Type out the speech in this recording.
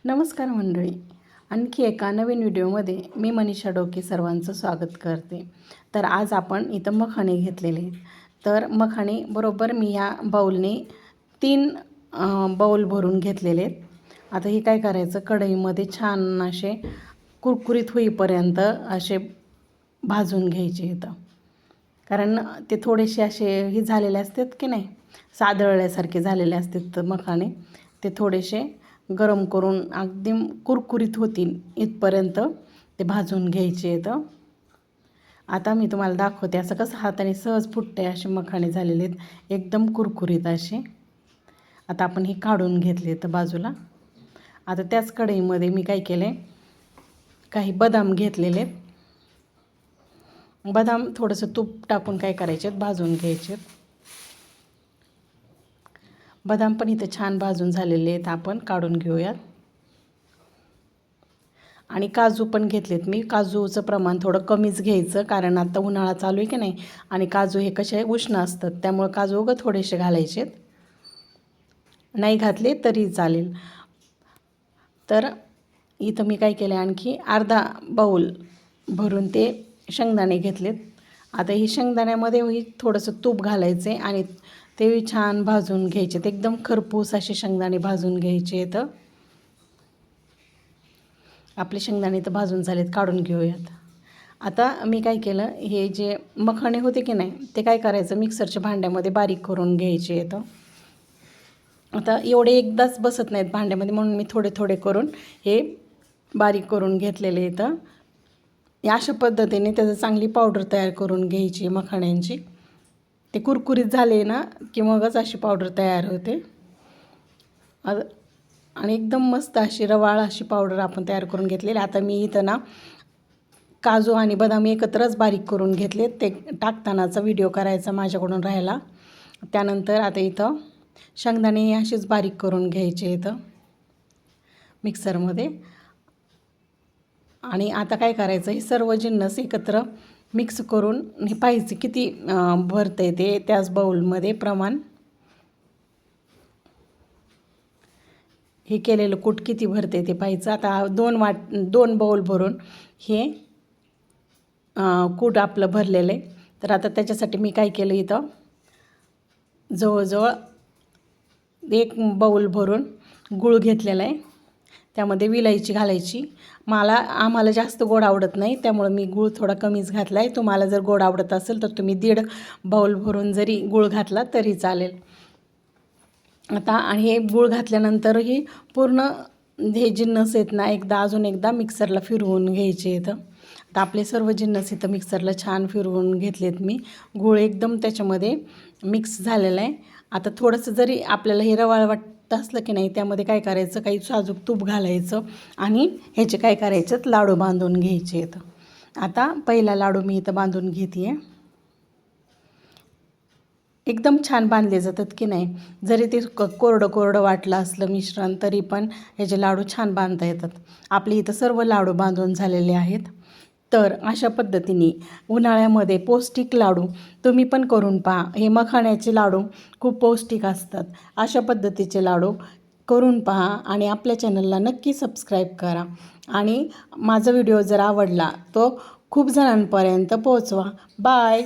नमस्कार मंडळी. आणखी एका नवीन व्हिडिओमध्ये मी मनीषा डोके सर्वांचं स्वागत करते. तर आज आपण इथं मखाणे घेतलेले आहेत. तर मखाणे बरोबर मी ह्या बाऊलने 3 बाऊल भरून घेतलेले आहेत. आता हे काय करायचं, कढईमध्ये छान असे कुरकुरीत होईपर्यंत असे भाजून घ्यायचे इथं. कारण ते थोडेसे असे हे झालेले असतात की नाही, सादळल्यासारखे झालेले असतात तर मखाणे ते थोडेसे गरम करून अगदी कुरकुरीत होतील इथपर्यंत ते भाजून घ्यायचे आहेत. आता मी तुम्हाला दाखवते असं कसं हाताने सहज फुटते असे मखाणे झालेले आहेत, एकदम कुरकुरीत असे. आता आपण हे काढून घेतले तर बाजूला. आता त्याच कढईमध्ये मी काय केले, काही बदाम घेतलेले आहेत. बदाम थोडंसं तूप टाकून काय करायचे, भाजून घ्यायचे. बदाम पण इथे छान भाजून झालेले आहेत, आपण काढून घेऊयात. आणि काजू पण घेतलेत मी. काजूचं प्रमाण थोडं कमीच घ्यायचं, कारण आता उन्हाळा चालू आहे की नाही, आणि काजू हे कसे उष्ण असतात, त्यामुळे काजू उगाच थोडेसे घालायचे. नाही घातले तरी चालेल. तर इथं मी काय केलं, आणखी अर्धा बाऊल भरून ते शेंगदाणे घेतलेत. आता ही शेंगदाण्यामध्ये थोडंसं तूप घालायचे आणि ते छान भाजून घ्यायचे. एकदम खरपूस असे शेंगदाणे भाजून घ्यायचे. तर आपले शेंगदाणे तर भाजून झालेत, काढून घेऊयात. आता मी काय केलं, हे जे मखाणे होते की नाही ते काय करायचं, मिक्सरच्या भांड्यामध्ये बारीक करून घ्यायचे. तर आता एवढे एकदाच बसत नाहीत भांड्यामध्ये, म्हणून मी थोडे थोडे करून हे बारीक करून घेतलेले आहेत. अशा पद्धतीने त्याचं चांगली पावडर तयार करून घ्यायची मखाण्यांची. ते कुरकुरीत झाले ना की मगच अशी पावडर तयार होते. आणि एकदम मस्त अशी रवाळ अशी पावडर आपण तयार करून घेतलेली. आता मी इथं ना काजू आणि बदाम एकत्रच बारीक करून घेतले, ते टाकतानाचा व्हिडिओ करायचा माझ्याकडून राहिला. त्यानंतर आता इथं शेंगदाणे असेच बारीक करून घ्यायचे इथं मिक्सरमध्ये. आणि आता काय करायचं, हे सर्व जिन्नस एकत्र मिक्स करून हे पाहायचं किती भरतं आहे ते त्याच बाऊलमध्ये प्रमाण. हे केलेलं कूट किती भरते ते पाहायचं. आता 2 बाऊल भरून हे कूट आपलं भरलेलं आहे. तर आता त्याच्यासाठी मी काय केलं, इथं जवळजवळ 1 बाऊल भरून गूळ घेतलेला आहे. त्यामध्ये विलायची घालायची. आम्हाला जास्त गोड आवडत नाही, त्यामुळे मी गूळ थोडा कमीच घातला आहे. तुम्हाला जर गोड आवडत असेल तर तुम्ही 1.5 बाऊल भरून जरी गूळ घातला तरी चालेल. आता आणि हे गूळ घातल्यानंतर ही पूर्ण हे जिन्नस आहेत ना अजून एकदा मिक्सरला फिरवून घ्यायचे आहेत. आता आपले सर्व जिन्नस इथं मिक्सरला छान फिरवून घेतलेत मी. गूळ एकदम त्याच्यामध्ये मिक्स झालेला आहे. आता थोडंसं जरी आपल्याला हे रवाळ वाटत असलं की नाही, त्यामध्ये काय करायचं, काही साजूक तूप घालायचं आणि ह्याचे काय करायचं, लाडू बांधून घ्यायचे आहेत. आता पहिला लाडू मी इथं बांधून घेते आहे. एकदम छान बांधले जातात की नाही, जरी ते कोरडं कोरडं वाटलं असलं मिश्रण तरी पण ह्याचे लाडू छान बांधता येतात. आपले इथं सर्व लाडू बांधून झालेले आहेत. तर अशा पद्धतीने उन्हाळ्यामध्ये पौष्टिक लाडू तुम्ही पण करून पहा. हे मखाण्याचे लाडू खूप पौष्टिक असतात. अशा पद्धतीचे लाडू करून पहा आणि आपल्या चॅनलला नक्की सबस्क्राईब करा. आणि माझा व्हिडिओ जर आवडला तो खूप जणांपर्यंत पोहोचवा. बाय.